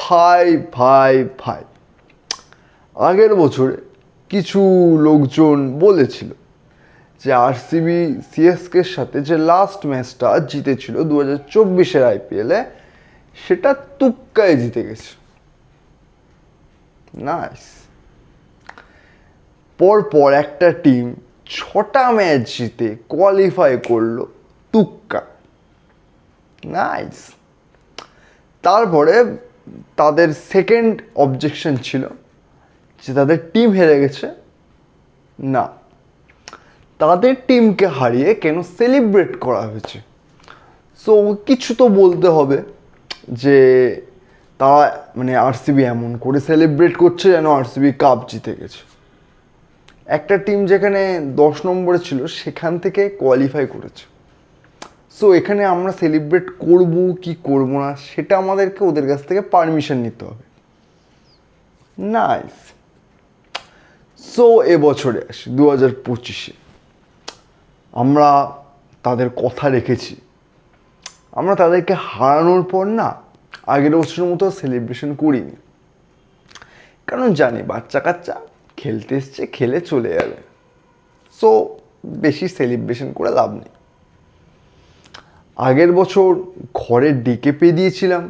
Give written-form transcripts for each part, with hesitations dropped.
ভাই ভাই ভাই, আগের বছরে কিছু লোকজন বলেছিল যে আরসিবি সিএসকের সাথে যে লাস্ট ম্যাচটা জিতেছিল 2024-এর আইপিএলে, সেটা তুক্কায় জিতে গেছে। নাইস। পরপর একটা টিম 6টা ম্যাচ জিতে কোয়ালিফাই করলো তুক্কা। নাইস। তারপরে তাদের সেকেন্ড অবজেকশন ছিল যে তাদের টিম হেরে গেছে, না, তাদের টিমকে হারিয়ে কেন সেলিব্রেট করা হয়েছে। সো কিছু তো বলতে হবে যে তারা মানে আরসিবি এমন করে সেলিব্রেট করছে যেন আরসিবি কাপ জিতে গেছে। একটা টিম যেখানে 10 নম্বরে ছিল সেখান থেকে কোয়ালিফাই করেছে। সো এখানে আমরা সেলিব্রেট করব কি করব না সেটা আমাদেরকে ওদের কাছ থেকে পারমিশন নিতে হবে। নাইস। সো এবছরে আসি 2025-এ, আমরা তাদের কথা রেখেছি। আমরা তাদেরকে হারানোর পর না আগের বছরের মতো সেলিব্রেশন করিনি, কারণ জানি বাচ্চা কাচ্চা খেলতে এসছে, খেলে চলে যাবে। সো বেশি সেলিব্রেশন করে লাভ নেই। আগের বছর ঘরে ডেকে পেয়ে দিয়েছিলাম,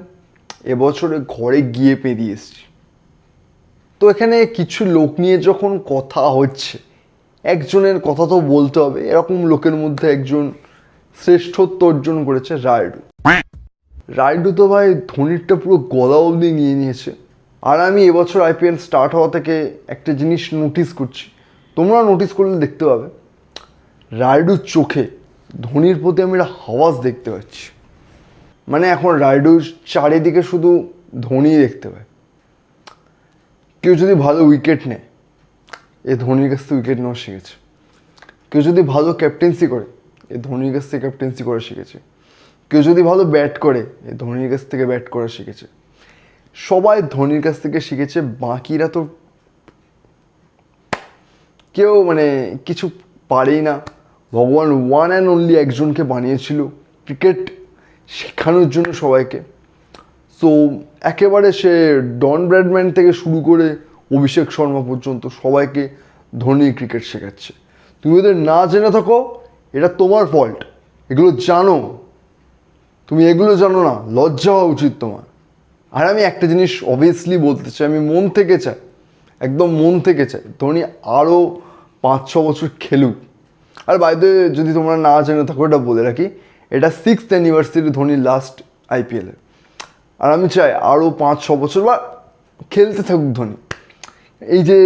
এবছরে ঘরে গিয়ে পেয়ে দিয়ে এসছি। তো এখানে কিছু লোক নিয়ে যখন কথা হচ্ছে, একজনের কথা তো বলতে হবে। এরকম লোকের মধ্যে একজন শ্রেষ্ঠত্ব অর্জন করেছে রায়ডু। রায়ডু তো ভাই ধোনিরটা পুরো গলা অবধি নিয়ে নিয়েছে। আর আমি এবছর আইপিএল স্টার্ট হওয়া থেকে একটা জিনিস নোটিস করছি, তোমরা নোটিস করলে দেখতে পাবে, রায়ডুর চোখে ধোনির প্রতি আমি একটা হাওয়াজ দেখতে পাচ্ছি। মানে এখন রায়ডুর চারিদিকে শুধু ধোনি দেখতে পায়। কেউ যদি ভালো উইকেট নেয়, এ ধোনির কাছ থেকে উইকেট নেওয়া শিখেছে। কেউ যদি ভালো ক্যাপ্টেন্সি করে, এ ধোনির কাছ থেকে ক্যাপ্টেন্সি করা শিখেছে। কেউ যদি ভালো ব্যাট করে, এ ধোনির কাছ থেকে ব্যাট করা শিখেছে। সবাই ধোনির কাছ থেকে শিখেছে, বাকিরা তো কেউ মানে কিছু পারেই না। ভগবান ওয়ান অ্যান্ড অনলি একজনকে বানিয়েছিল ক্রিকেট শেখানোর জন্য সবাইকে। সো একেবারে সে ডন ব্র্যাডম্যান থেকে শুরু করে অভিষেক শর্মা পর্যন্ত সবাইকে ধোনি ক্রিকেট শেখাচ্ছে। তুমি ওদের না জেনে থাকো, এটা তোমার ফল্ট। এগুলো জানো, তুমি এগুলো জানো না, লজ্জা হওয়া উচিত তোমার। আর আমি একটা জিনিস অবভিয়াসলি বলতে চাই, আমি মন থেকে চাই, একদম মন থেকে চাই, ধোনি আরও 5-6 বছর খেলুক। আর বাইরে যদি তোমরা না জেনে থাকো, এটা বলে রাখি, এটা 6th অ্যানিভার্সারি ধোনির লাস্ট আইপিএলের। আর আমি চাই আরও 5-6 বছর বা খেলতে থাকুক ধোনি। এই যে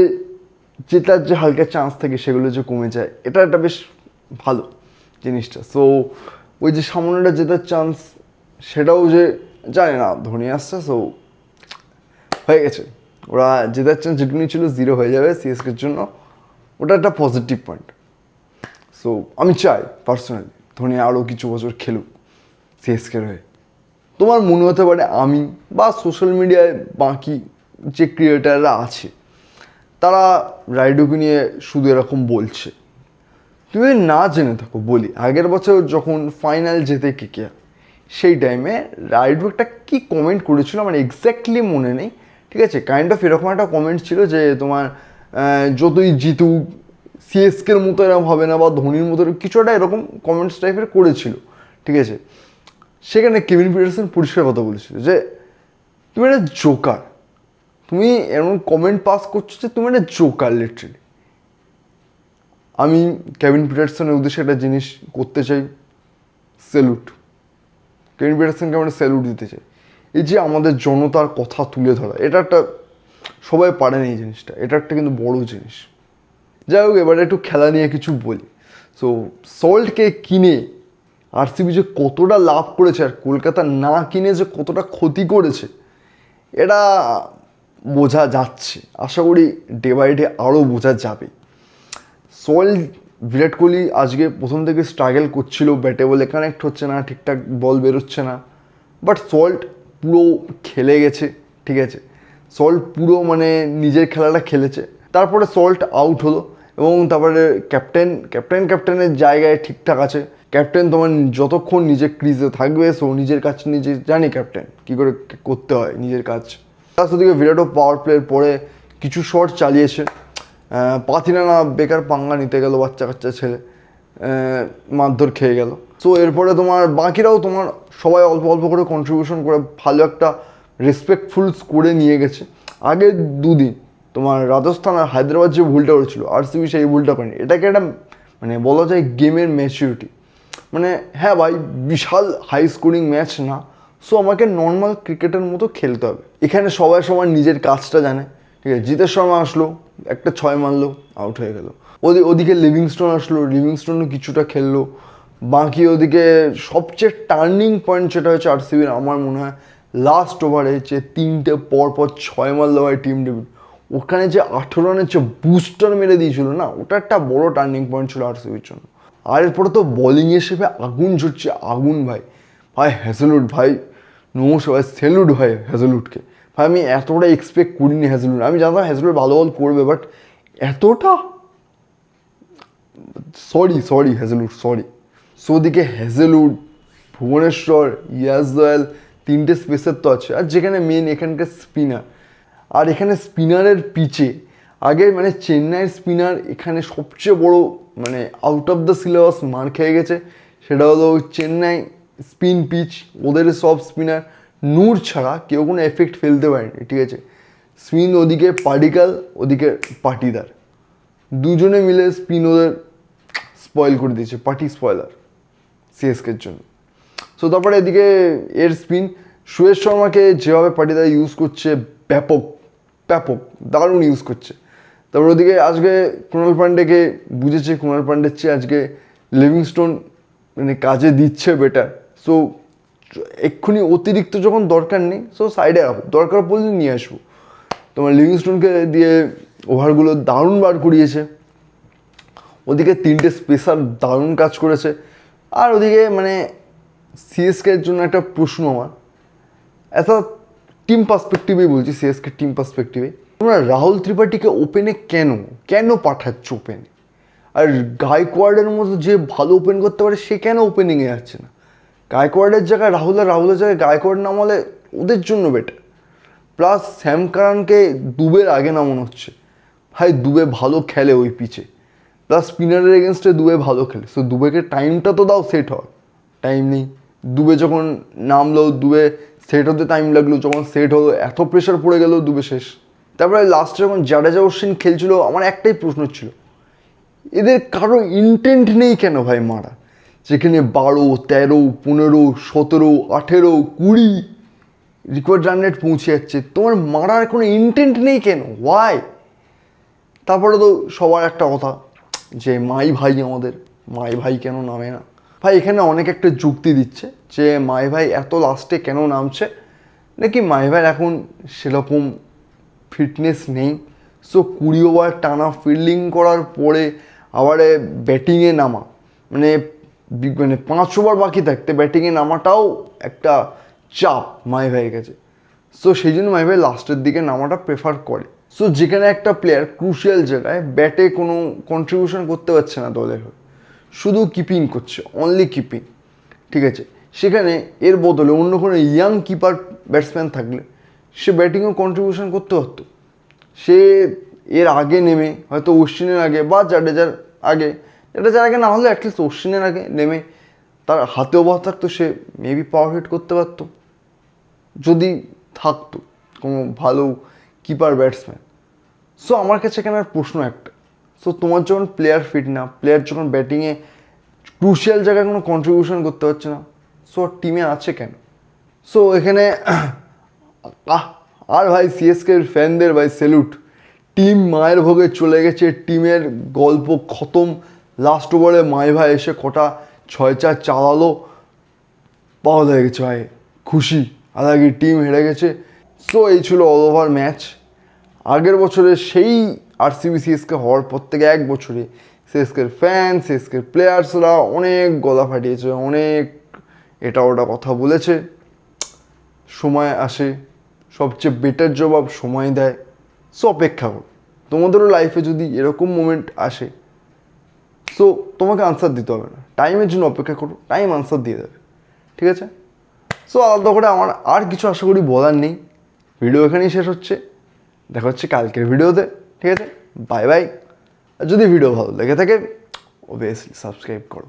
জেতার যে হালকা চান্স থাকে সেগুলো যে কমে যায়, এটা একটা বেশ ভালো জিনিসটা। সো ওই যে সামনেটা জেতার চান্স, সেটাও যে জানে না ধোনি আসছে, সো হয়ে গেছে। ওরা জেতার চান্স যেটুকুনি ছিল 0 হয়ে যাবে সিএসকের জন্য, ওটা একটা পজিটিভ পয়েন্ট। সো আমি চাই পার্সোনালি ধোনি আরও কিছু বছর খেলুক সিএসকের হয়ে। তোমার মনে হতে পারে আমি বা সোশ্যাল মিডিয়ায় বাকি যে ক্রিয়েটাররা আছে তারা রাইডুকে নিয়ে শুধু এরকম বলছে। তুমি না জেনে থাকো বলি, আগের বছর যখন ফাইনাল জেতে কেকেআর, সেই টাইমে রাইডু একটা কী কমেন্ট করেছিল আমার এক্স্যাক্টলি মনে নেই, ঠিক আছে। কাইন্ড অফ এরকম একটা কমেন্ট ছিল যে তোমার যতই জিতুক সিএসকের মতো এরকম হবে না, বা ধোনির মতো কিছু একটা এরকম কমেন্টস টাইপের করেছিল, ঠিক আছে। সেখানে কেভিন পিটারসন পরিষ্কার কথা বলেছিল যে তুমি একটা জোকার, তুমি এমন কমেন্ট পাস করছো যে তুমি একটা জোকার লিটারেলি। আমি কেভিন পিটারসনের উদ্দেশ্যে একটা জিনিস করতে চাই, স্যালুট। কেভিন পিটারসনকে আমরা স্যালুট দিতে চাই। এই যে আমাদের জনতার কথা তুলে ধরা, এটা একটা সবাই পারে না এই জিনিসটা, এটা একটা কিন্তু বড় জিনিস। যাই হোক, এবারে একটু খেলা নিয়ে কিছু বলি। সো সল্টকে কিনে আরসিবি যে কতটা লাভ করেছে আর কলকাতা না কিনে যে কতটা ক্ষতি করেছে, এটা বোঝা যাচ্ছে। আশা করি ডে বাই ডে আরও বোঝা যাবে। সল্ট, বিরাট কোহলি আজকে প্রথম থেকে স্ট্রাগল করছিল, ব্যাটে বলে কানেক্ট হচ্ছে না, ঠিকঠাক বল বেরোচ্ছে না, বাট সল্ট পুরো খেলে গেছে, ঠিক আছে। সল্ট পুরো মানে নিজের খেলাটা খেলেছে। তারপরে সল্ট আউট হলো, এবং তারপরে ক্যাপ্টেনের জায়গায় ঠিকঠাক আছে। ক্যাপ্টেন তোমার যতক্ষণ নিজের ক্রিজে থাকবে, সো নিজের কাজ নিজে জানি ক্যাপ্টেন কী করে করতে হয় নিজের কাজ। তার সাথে বিরাটও পাওয়ার প্লের পরে কিছু শট চালিয়েছে। পাথিরানা বেকার পাঙ্গা নিতে গেল, বাচ্চা কাচ্চা ছেলে, মারধর খেয়ে গেল। সো এরপরে তোমার বাকিরাও তোমার সবাই অল্প অল্প করে কন্ট্রিবিউশন করে ভালো একটা রেসপেক্টফুল স্কোরে নিয়ে গেছে। আগের দুদিন তোমার রাজস্থান আর হায়দ্রাবাদ যে ভুলটা করেছিল, আরসিবি সেই ভুলটা করেনি। এটাকে একটা মানে বলা যায় গেমের ম্যাচিউরিটি। মানে হ্যাঁ ভাই, বিশাল হাই স্কোরিং ম্যাচ না, সো আমাকে নর্মাল ক্রিকেটের মতো খেলতে হবে। এখানে সবাই সবার নিজের কাজটা জানে, ঠিক আছে। জিতেশ শর্মা আসলো, একটা 6 মারলো, আউট হয়ে গেল। ওদিকে লিভিংস্টোন আসলো, লিভিংস্টোনও কিছুটা খেললো। বাকি ওদিকে সবচেয়ে টার্নিং পয়েন্ট যেটা হচ্ছে আরসিবির, আমার মনে হয় লাস্ট ওভারে যে 3টে পরপর 6 মারলো হয় টিম ডেভিড, ওখানে যে 18 রানের যে বুস্টার মেরে দিয়েছিল না, ওটা একটা বড় টার্নিং পয়েন্ট ছিল আরসিবির জন্য। আর এরপরে তো বোলিং হিসেবে আগুন ঝরছে, আগুন ভাই। হ্যাজেলউড ভাই, নমস্কার ভাই, স্যালুট ভাই হ্যাজেলউডকে। ভাই আমি এতটা এক্সপেক্ট করিনি হ্যাজেলউড। আমি জানতাম হ্যাজেলউড ভালো বল করবে, বাট এতটা সরি হ্যাজেলউড, সরি। সো ওদিকে হ্যাজেলউড, ভুবনেশ্বর, ইয়াজদোয়েল, 3টে স্পেসার তো আছে, আর যেখানে মেন এখানকার স্পিনার। আর এখানে স্পিনারের পিচে আগে মানে চেন্নাইয়ের স্পিনার এখানে সবচেয়ে বড় মানে আউট অফ দ্য সিলেবাস মার খেয়ে গেছে। সেটা হলো চেন্নাই স্পিন পিচ, ওদের সব স্পিনার নূর ছাড়া কেউ কোনো এফেক্ট ফেলতে পারেনি, ঠিক আছে। স্পিন ওদিকে পাডিকাল, ওদিকে পাটিদার, দুজনে মিলে স্পিন ওদের স্পয়েল করে দিয়েছে, পার্টি স্পয়লার সিএসকের জন্য। সো তারপরে এদিকে এর স্পিন সুয়েশ শর্মাকে যেভাবে পাটিদার ইউজ করছে, ব্যাপক দারুণ ইউজ করছে। তারপর ওদিকে আজকে কুণাল পান্ডেকে বুঝেছে, কুণাল পান্ডের চেয়ে আজকে লিভিংস্টোন মানে কাজে দিচ্ছে বেটার। সো এক্ষুনি অতিরিক্ত যখন দরকার নেই, সো সাইডে রাখো, দরকার পড়লে নিয়ে আসবো। তোমার লিভিংস্টোনকে দিয়ে ওভারগুলো দারুণ বার করিয়েছে। ওদিকে 3টে স্পেসার দারুণ কাজ করেছে। আর ওদিকে মানে সিএসকের জন্য একটা প্রশ্ন আমার, এত টিম পার্সপেক্টিভেই বলছি, সিএসকে টিম পার্সপেক্টিভে, তোমরা রাহুল ত্রিপাঠীকে ওপেনে কেন পাঠাচ্ছ ওপেনে? আর গায়কোয়াড়ের মতো যে ভালো ওপেন করতে পারে সে কেন ওপেনিংয়ে যাচ্ছে না? গায়কোয়াড়ের জায়গায় রাহুলের জায়গায় গায়কোয়াড় নামালে ওদের জন্য বেটার। প্লাস স্যাম কারানকে দুবের আগে নামানো হচ্ছে। ভাই দুবে ভালো খেলে ওই পিচে, প্লাস স্পিনারের এগেনস্টে দুবে ভালো খেলে। সো দুবেকে টাইমটা তো দাও সেট হওয়ার, টাইম নেই। দুবে যখন নামলো, দুবে সেট হতে টাইম লাগলো, যখন সেট হলো এত প্রেশার পড়ে গেল, দুবে শেষ। তারপরে লাস্টে যখন জাডেজা অশ্বিন খেলছিল, আমার একটাই প্রশ্ন ছিল, এদের কারো ইন্টেন্ট নেই কেন ভাই মারা? যেখানে 12, 13, 15, 17, 18, 20 রিকোয়ার্ড রান রেট পৌঁছে যাচ্ছে, তোমার মারার কোনো ইন্টেন্ট নেই কেন? ওয়াই? তারপরে তো সবার একটা কথা যে মাই ভাই কেন নামে না? ভাই এখানে অনেক একটা যুক্তি দিচ্ছে যে মাই ভাই এত লাস্টে কেন নামছে, নাকি মাই ভাই এখন সেরকম ফিটনেস নেই। সো 20 ওভার টানা ফিল্ডিং করার পরে আবার ব্যাটিংয়ে নামা, মানে 5 ওভার বাকি থাকতে ব্যাটিংয়ে নামাটাও একটা চাপ মাই ভাইয়ের কাছে। সো সেই জন্য মাই ভাই লাস্টের দিকে নামাটা প্রেফার করে। সো যেখানে একটা প্লেয়ার ক্রুশিয়াল জায়গায় ব্যাটে কোনো কন্ট্রিবিউশন করতে পারছে না দলের হয়ে, শুধু কিপিং করছে, অনলি কিপিং, ঠিক আছে, সেখানে এর বদলে অন্য কোনো ইয়াং কিপার ব্যাটসম্যান থাকলে সে ব্যাটিংও কন্ট্রিবিউশন করতে পারতো। সে এর আগে নেমে হয়তো অশ্বিনের আগে বা জাডেজার আগে না হলে অ্যাটলিস্ট অশ্বিনের আগে নেমে তার হাতে ওভার থাকতো, সে মেবি পাওয়ার হিট করতে পারতো যদি থাকতো কোনো ভালো কিপার ব্যাটসম্যান। সো আমার কাছে এখানে প্রশ্ন একটা, সো তোমার যখন প্লেয়ার ফিট না, প্লেয়ার যখন ব্যাটিংয়ে ক্রুশিয়াল জায়গায় কোনো কন্ট্রিবিউশন করতে পারছে না, সো টিমে আছে কেন? সো এখানে আর ভাই সিএসকের ফ্যানদের ভাই স্যালুট, টিম মায়ের ভোগে চলে গেছে, টিমের গল্প খতম। লাস্ট ওভারে মাই ভাই এসে কটা 6-4 চালালো, পাওয়া হয়ে গেছে ভাই, খুশি, আলাদা টিম হেরে গেছে। সো এই ছিল অল ওভার ম্যাচ। আগের বছরে সেই আরসিবি সিএসকে হওয়ার পর থেকে এক বছরে সিএসকের ফ্যান, সিএসকের প্লেয়ার্সরা অনেক গলা ফাটিয়েছে, অনেক এটা ওটা কথা বলেছে। সময় আসে, সবচেয়ে বেটার জবাব সময় দেয়। সো অপেক্ষা করো, তোমাদেরও লাইফে যদি এরকম মোমেন্ট আসে সো তোমাকে আনসার দিতে হবে না, টাইমের জন্য অপেক্ষা করো, টাইম আনসার দিয়ে দেবে, ঠিক আছে? সো আলাদা করে আমার আর কিছু আশা করি বলার নেই। ভিডিও এখানেই শেষ হচ্ছে, দেখা হচ্ছে কালকের ভিডিওতে, ঠিক আছে? Bye bye. আর যদি ভিডিও ভালো লেগে থাকে অবভিয়াসলি সাবস্ক্রাইব করো।